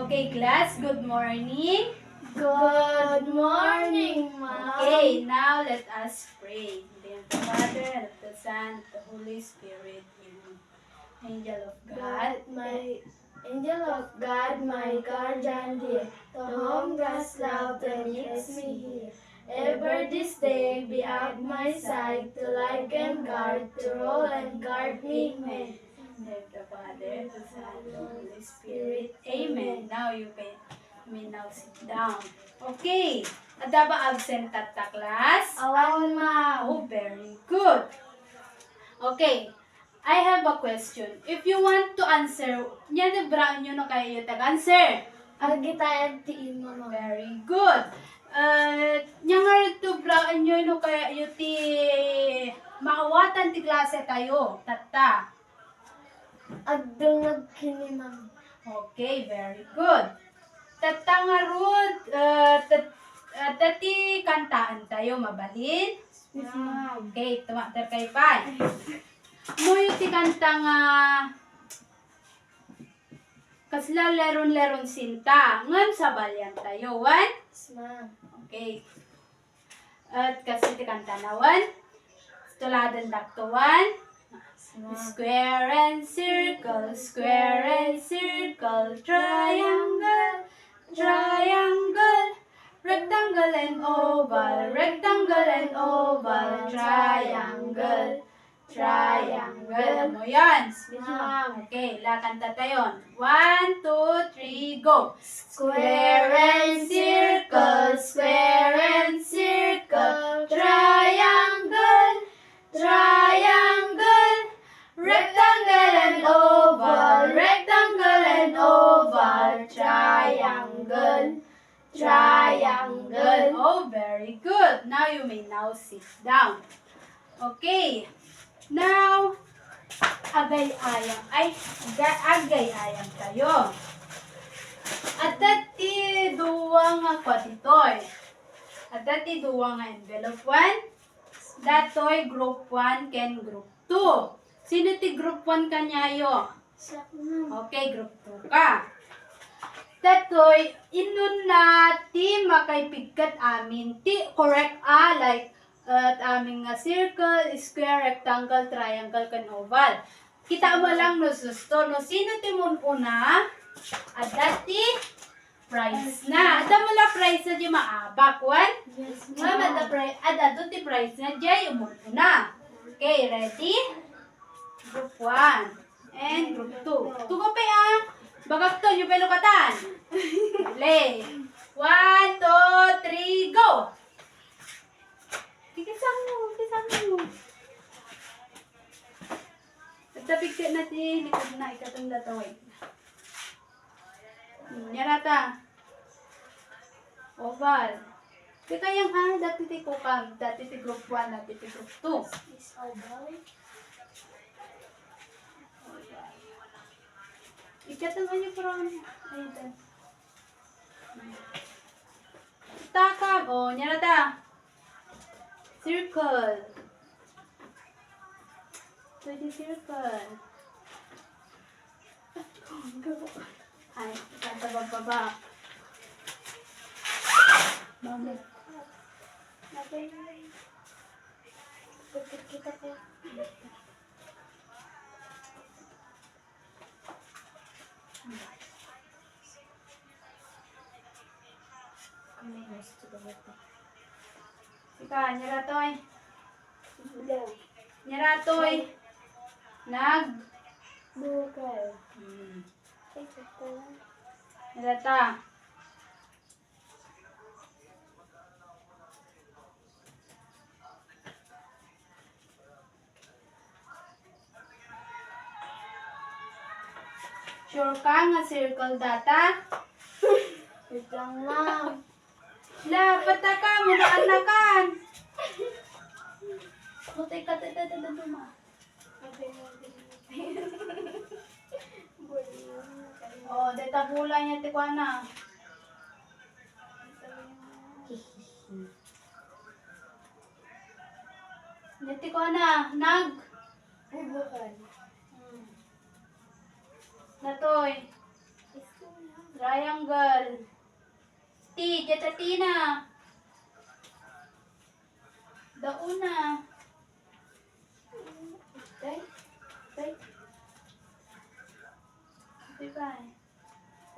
Okay, class, good morning. Good morning, Mom. Okay, now let us pray. In the name of the Father, and of the Son, and of the Holy Spirit. Amen. Angel of God, my angel of God, my guardian dear, to whom God's love permits me here. Ever this day be at my side, to like and guard, to rule and guard me, in Amen. the name of the Father, the Son, and the Holy Spirit. Amen. Now you may now sit down. Okay, ada ba absent at the class? Awan, Ma'am. Oh, very good. Okay, I have a question. If you want to answer, yan brown nyo na kayo tag-answer. Agitayag ti Mama. Very good. Nyangar to brown nyo no kaya yu ti maawatan ti klase tayo. Tata. Agdungag kini, Ma'am. Okay, very good. Tata nga rod, tati kantaan tayo mabalin. Yes, Ma'am. Okay, tumakter kay Pai. Mo yung ti kanta nga kasla leron-leron sinta. Ngam sa balyan tayo. One? Yes, Ma'am. Okay. At kasi ti kanta na one. Tuladan dakto one. Square and circle, triangle, triangle, rectangle and oval, triangle, triangle. Mo yan. Ma'am. Okay, lakanta tayo. 1, 2, 3, go. Square and circle, triangle, triangle, rectangle and oval, triangle, triangle. Oh, very good. Now you may now sit down. Okay. Now, agay-ayang tayo. At dati duwang kwatitoy. At dati duwang envelope 1. Datoy group 1 ken group 2. Sino ti group 1 kanyayo? Siya, Ma'am. Okay, group 2 ka. Datoy, inun na ti makaipigkat amin. Ti correct like at aming circle, square, rectangle, triangle, kan oval. Kita mo lang no susto. No, sino ti mun una? At dati, price na. Ada mo la price na di maabak. One? Yes, Ma'am, ada ti price na di yung mun una. Okay, ready? Group 1 and group 2. Tugo pa bagak to, yung pelukatan. Play. 1, 2, 3, go! Kikisang mo. Tatapigkat natin, likod na, ikatong dataway. Yarata. Oval. Di kayang dati ti kukang, dati ti group 1, dati ti group 2. Is oval. Ikatong ano from, ayun. Takag, nyarata. Circle. Pwede circle. Ay, kata baba. Mami. Kita ko. Kami gusto ko ito. Ika, nyaratoy. Hello. Nyaratoy. Nag. Bukal. Hmm. Ito ko. Nyarata. Sure ka nga circle data? Wait lang, Ma'am. La, pata ka, muna-anakan. Butay ka, ma. Oh, deta pula niya ti kuana. Niti kuana, nag. Bukal. Natoy. Triangle. T, jeta Tina. Dauna. Tay. Tay. Diba?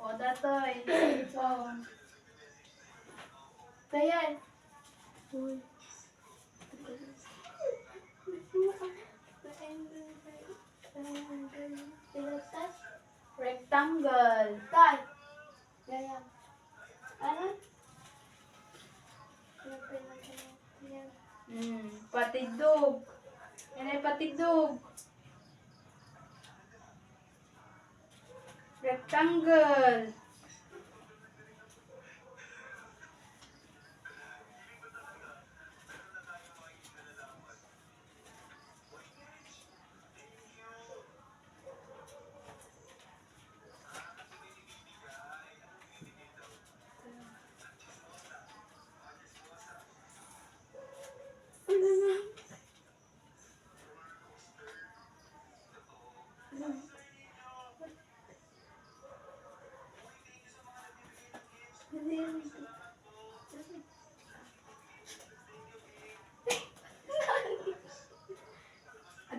O, datoy. O. Tayan. Uy. Pilatas. Rectangle. Tay. Gaya. Ano? Yan. Patidog. Yan ay patidog. Rectangle.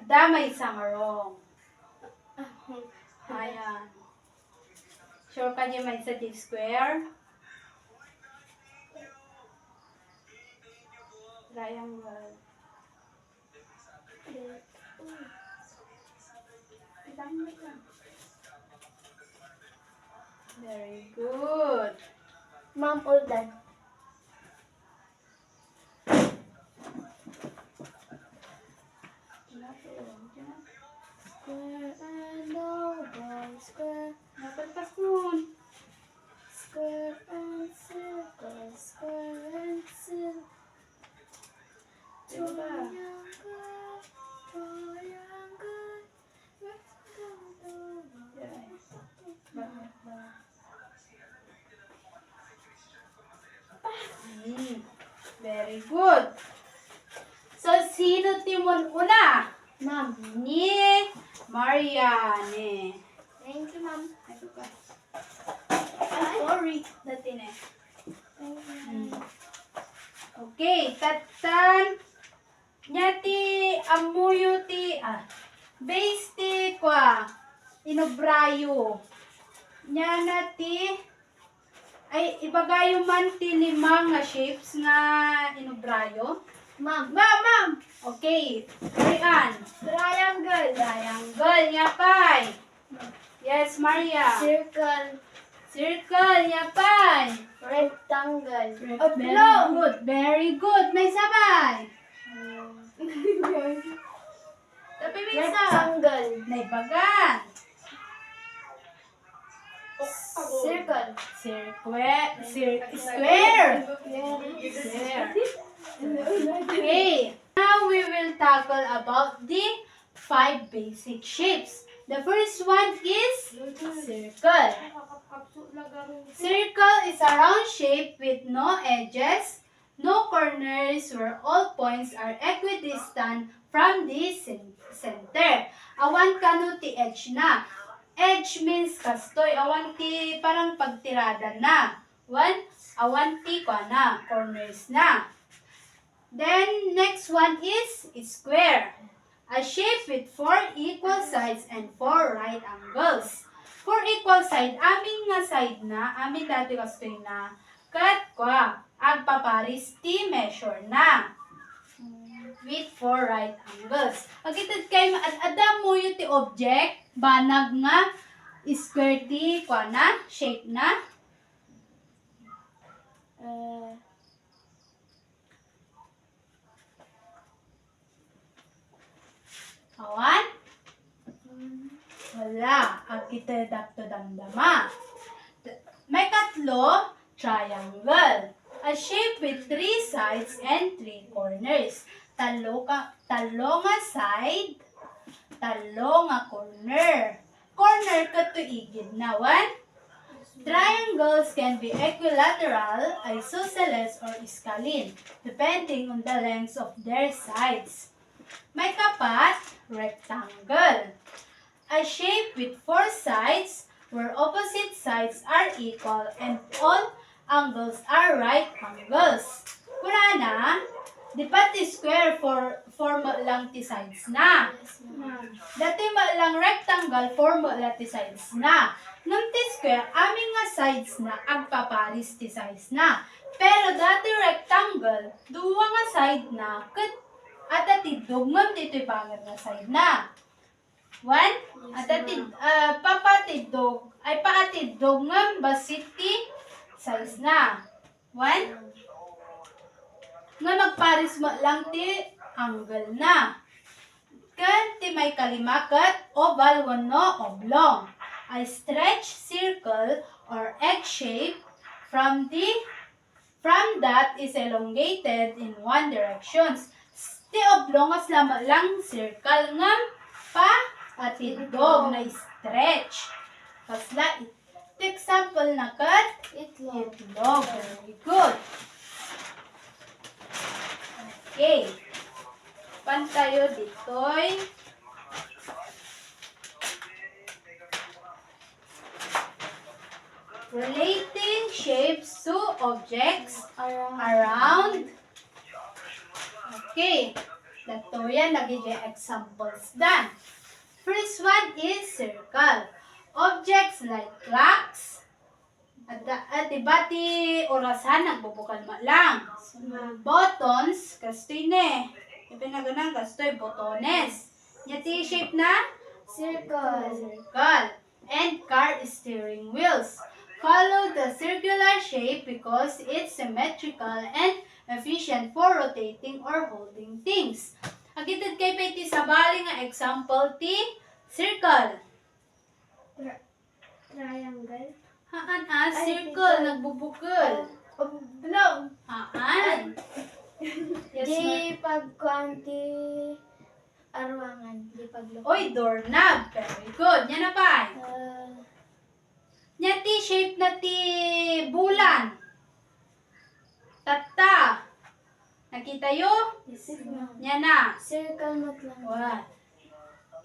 Damay sa marong. Ayan. Sure ka niyo may sa T-square? Triangle. Very good. Ma'am, all done. Square and oval, square, Napalpas nun. square and circle, square and circle. Diba? Triangle, triangle, rectangle. Bakit ba? Very good. So, sino timon una? Ma'am, Ni Mariane. thank you, ma'am. Ito ka. Ay, sorry. Dati na. Thank you. Okay, tatan. Nyati amuyo ti base ti kwa inobrayo. Nyana ti ay ibagayo man ti limang nga shapes nga inobrayo. Ma'am, Ma'am. Okay. Rian. triangle, Triangle yapay. Yes, Maria. circle, Circle yapay. rectangle. Very good. Very good. May sabay. Tapi may isa. Rectangle, Naibagan. circle, Square. Square. Square. Okay. Now we will tackle about the 5 basic shapes. The first one is circle. Circle is a round shape with no edges, no corners, where all points are equidistant from the center. Awan kanu ti edge na. Edge means kastoy. Awan ti parang pagtirada na. Awan ti kwa na. Corners na. Then, next one is square. A shape with 4 equal sides and 4 right angles. 4 equal side, amin nga side na, amin dati kastoy na, kat kwa, agpaparis ti measure na. With 4 right angles. Agitid kay adam mo yung ti object, banag nga, square ti kwa na, shape na. Awan? Wala. Ang kita dakto damdama. May katlo, triangle. A shape with 3 sides and 3 corners. Talo nga side, talo nga corner. Corner katuigid na one. Triangles can be equilateral, isosceles, or scalene, depending on the lengths of their sides. May kapat, rectangle. A shape with 4 sides, where opposite sides are equal and all angles are right angles. Kuna na, di ba ti square form lang ti sides na. Yes, ma'am. Dati lang rectangle form la ti sides na. Nung ti square, aming nga sides na agpaparis ti sides na. Pero dati rectangle, duwa nga side na, at atidog ngam dito'y bangat nga side na. One, at papatidog, ay paatidog ngam basit ti size na. One, nga magparis mo lang ti angle na. Kan ti may kalimakat, oval wano oblong. I stretch circle or egg shape from that is elongated in one direction. Ti oblongas lang circle ngam pa atidog na stretch. Kasla iti example na kat Itlog. itlog. Very good. Okay. Pantayo ditoy. Relating shapes to objects around. Okay. Dato yan, nagiging examples dan. First one is circle. Objects like clocks. At diba ti orasan, nagbubukal ma lang. Buttons, kastoy ne. Ipinaganang kastoy, botones. Yati shape na? Circle. Circle. And car steering wheels. Follow the circular shape because it's symmetrical and efficient for rotating or holding things. Agitid kay peti sabali nga example ti circle. Triangle. Haan Ay, circle, teacher. nagbubukol. Blog. Haan. Yes, Di ma'am. pagkuanti arwangan. Di pagloko. Oy, doorknob. Very good. Yan na pa. Uh, Yan ti shape na ti bulan. Tata. Nakita yo? yes, ma'am. Yan na. Circle mat lang. What?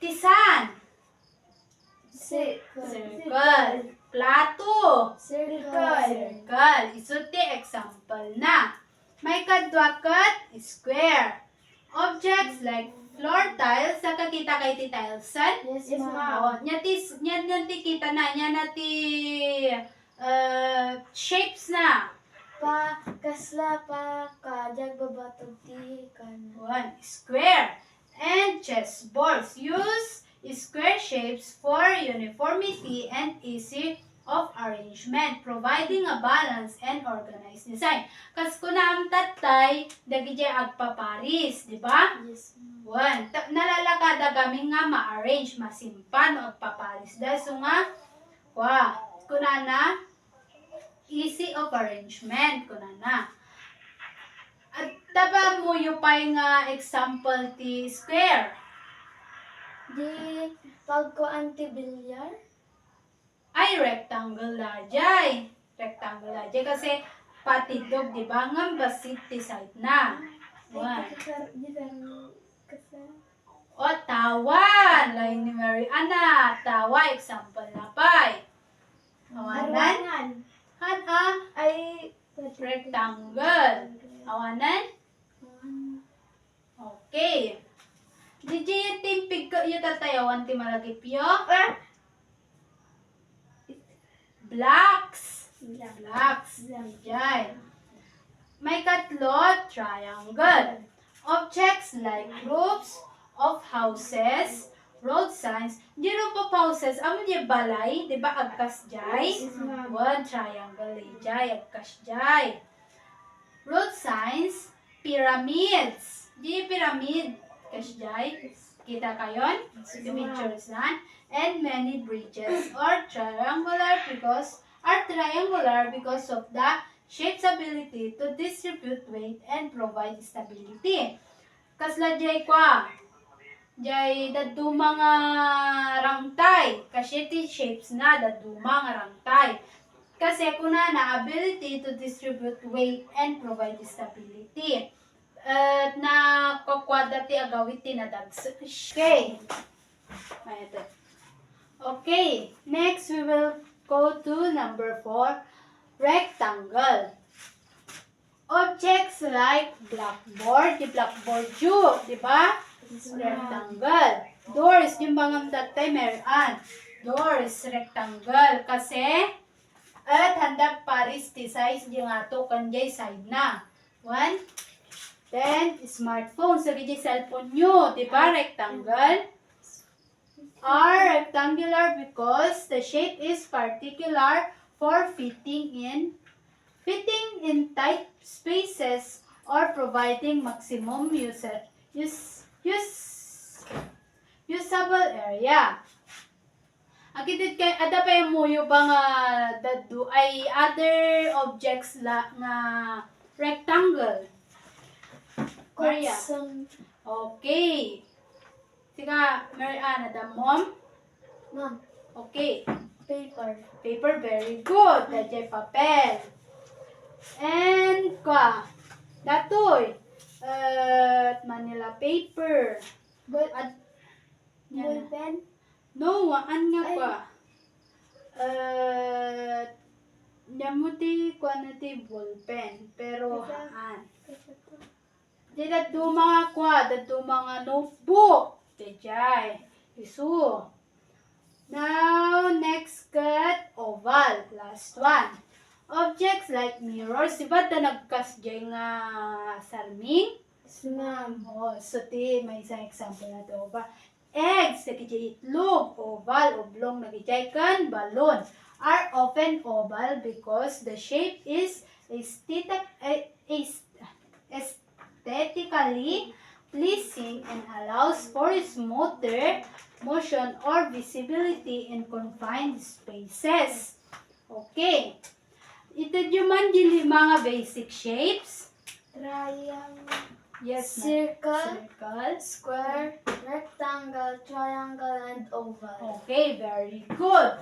Tisan. Circle. Circle. Plato. Circle. Circle. Iso ti example na. May kadwa kat square. Objects like floor tiles. Nakakita kay ti tilesan? Yes, Oo. ma'am. Nya ti kita na. Nya na ti shapes na. Kasla pa kajag babatog ti kan. One, square. And chessboards. Use square shapes for uniformity and easy of arrangement, providing a balanced and organized design. Kas kuna ang tatay, dagi jay agpaparis, di ba? Yes, ma'am. One, nalalakada kami nga ma-arrange, masimpan o agpaparis. Dahil so nga, kuna na, easy of arrangement, kuna na. At taba mo yung pay nga example ti square. Di pagkuanti bilyar. Ay, rectangle la jay. Rectangle la jay kasi patidog, di ba? Nga basit ti side na. One. O, tawan. Lain ni Mary Ana. Tawa, example na pay. Awanan? Han, Ay rectangle. Awanan? Okay. DJ yung timpig ko, yung tatayawan ti malagipyo. Blocks. Blocks. Jay. May katlo, triangle. Objects like roofs of houses, road signs. Di roof of houses, amo di balay, di ba agkas jay? Yes, ma'am. One triangle jay, agkas jay. Road signs, pyramids. Di pyramid, kas jay? Kita kayon? Yes, The ma'am. pictures na. And many bridges are triangular because of the shape's ability to distribute weight and provide stability. Kasla jay kwa, jay daddu mga rangtay, kasi ti shapes na daddu mga rangtay. Kasi kuna na ability to distribute weight and provide stability. Na kakwada ti agawit ti nadags. Okay. Mayroon. Okay, next we will go to number 4, rectangle. Objects like blackboard, di blackboard yun, di ba? Rectangle. Doors, yung mga datay meron. Doors, rectangle. Kasi, at handak paris ti size di nga to kanjay side na. 1. Then, smartphone. So, di cellphone nyo, di ba? Rectangle. Are rectangular because the shape is particular for fitting in tight spaces or providing maximum usable area. Agitid kay ada pa yung muyo ba nga dadu ay other objects la nga rectangle. Maria. Okay. Sika, Mariana, the mom? Mom, Okay. paper. Paper, very good. Dajay papel. And datoy. Manila paper. Ball, At, ball yan. pen. No, waan nga Ay. Nyamuti na ti ballpen. Pero Ito. haan. Di dadu mga notebook. Dajay. Isu. Now, next cut, oval. Last one. Objects like mirrors. Diba ta nagkasjay nga sarming? Ma'am. Oh, so may isang example na to ba? Eggs, nagijay itlog, oval, oblong, nagijay kan, balloon, are often oval because the shape is aesthetically pleasing and allows for smoother motion or visibility in confined spaces. Okay. Ito man dili mga basic shapes. Triangle. Yes, Circle. circle. Square. Rectangle. Triangle. And oval. Okay, very good.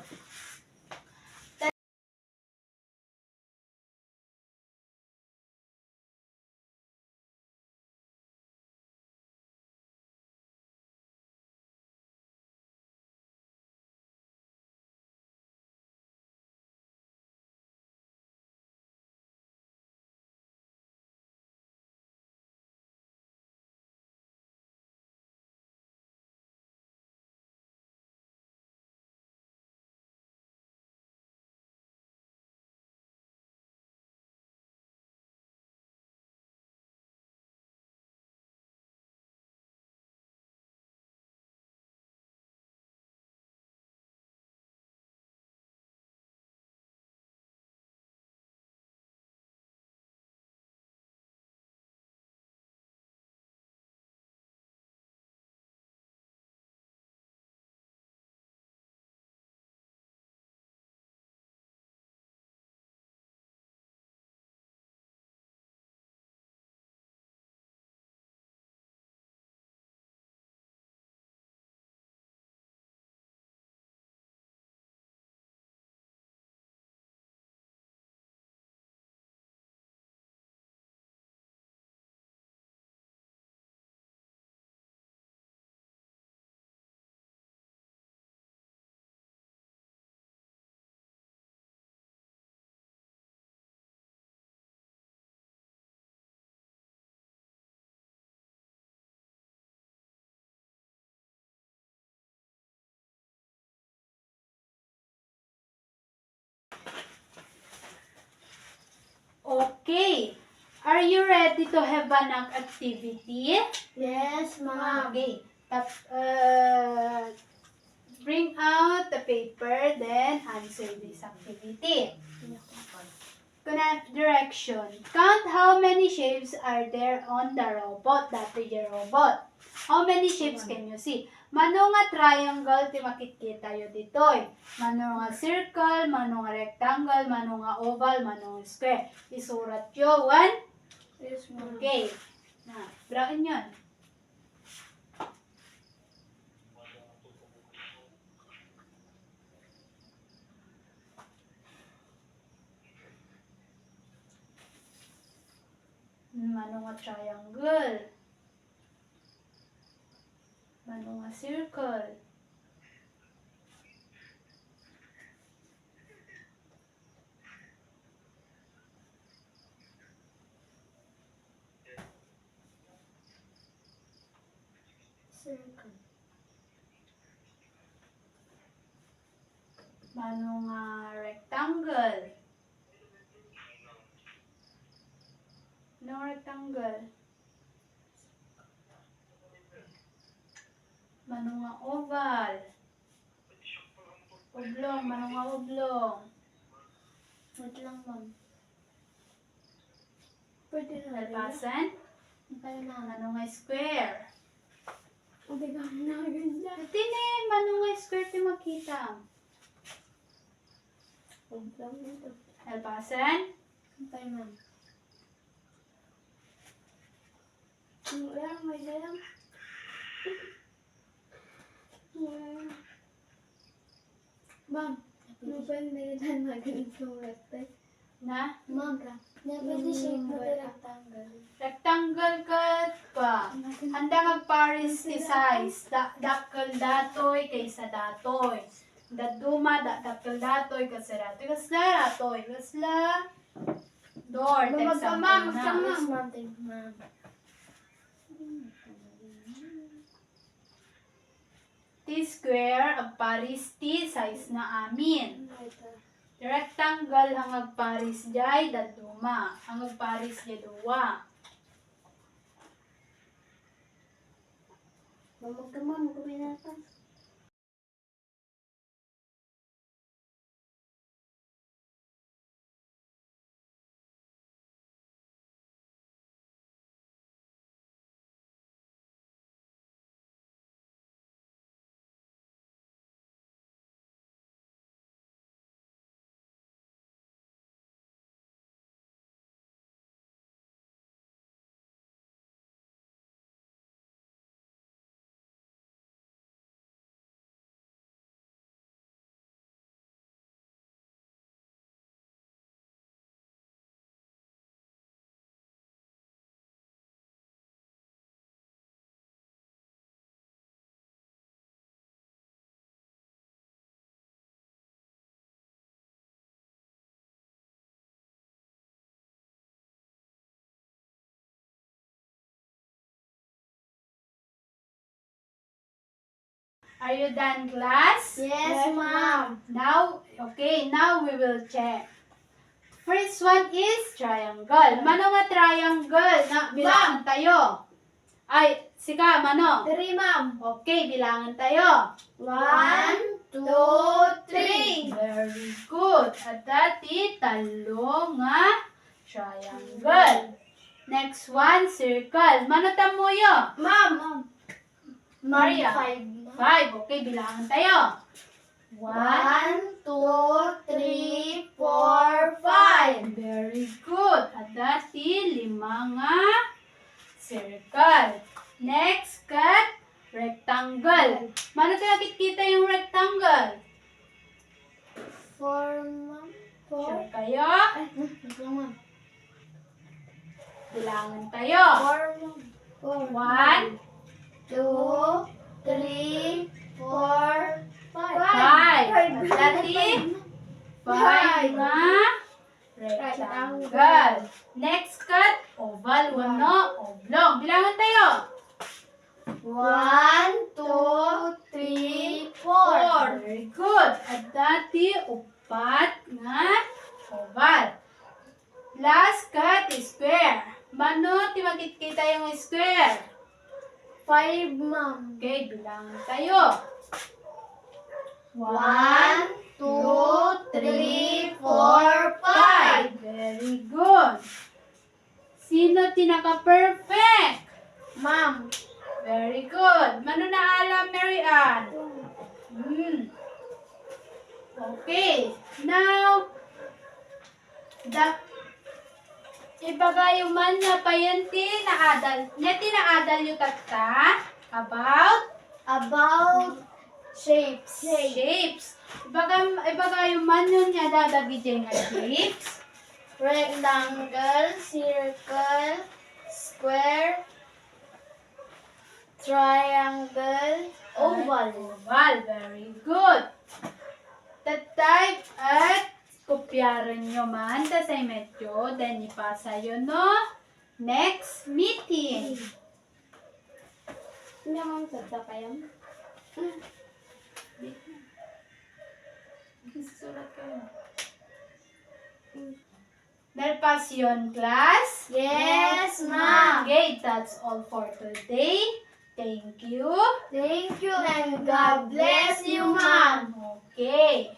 Okay. Are you ready to have an activity? Yes, ma'am. Okay. Bring out the paper, then answer this activity. Direction. Count how many shapes are there on the robot. That is your robot. How many shapes can you see? Mano nga triangle ti makikita yo ditoy. Mano nga circle, mano nga rectangle, mano nga oval, mano nga square. Isurat yo. 1. Yes, ma'am. Okay. Na, brain yun. Mano nga triangle. Mano nga circle. circle. Mano nga rectangle? No rectangle. Mano nga oval? Oblong, mano nga oblong? Wait lang, ma'am. Pwede na rin. Kalpasan? Tayo na. Mano nga square? Hindi ka na ganyan. Ito na mano nga square ti makita. Huwag lang dito. Kalpasan? Tayo, ma'am. Lang, may lang. Ma'am, ano ba yung nilitan na ganitong rectangle? Na? Ma'am, pwede shape mo the rectangle. Rectangle kat pa. Handa magpares ti size. Dakkel datoy kaysa datoy. Daduma dakkel datoy kaysa datoy. Kasla datoy. Kasla door. Text ang Ma'am, na. ma'am. T-square ang paris T size na amin. Rectangle ang agparis jay daduma. Ang agparis jay duwa. Mamag ka, ma'am. Kumain natin. Are you done, class? Yes, ma'am. Now, okay, now we will check. First one is triangle. Mano nga triangle? Na, bilangan tayo. Ay, sika, mano? 3, ma'am. Okay, bilangan tayo. 1, 2, 3. Very good. At dati, talo nga triangle. Next one, circle. Mano tamuyo? Ma'am. Maria. 5. 5. Okay, bilangan tayo. 1, 1, 2, 3, 4, 5. Very good. At dati, 5 nga circle. Next, cut rectangle. Mano tayo nakikita yung rectangle? 4, ma'am. 4. Sure kayo? Ay, wait lang, ma'am. Bilangan tayo. 4, 1, 2, 3, 4, 5. 5. At dati, 5 nga rectangle. Next, cut oval. 1, oblong. Bilangan tayo. 1, 2, 3, 4. Very good. At dati, upat nga oval. Last cut square. Mano, ti makikita yung square. 5, ma'am. Okay, bilangan tayo. 1, 2, 3, 4, 5. Very good. Sino tinaka-perfect? Ma'am. Very good. Mano na alam, Mary Ann? Okay. Now, ibagayo man na payanti na adal. Nyati na adal yung tatta about Shapes. shapes. Ibagayo man yun niya dadagijay nga shapes. Rectangle, circle, square, triangle, oval. Oval. Very good. Tatay at kopyaran nyo man ta sa medyo. Then ipasa yun no. Next meeting. Hindi mo tanda kayo. Sulat kayo. Merpasyon, class? Yes, ma'am. Okay, that's all for today. Thank you. Thank you and God bless you, ma'am. Okay.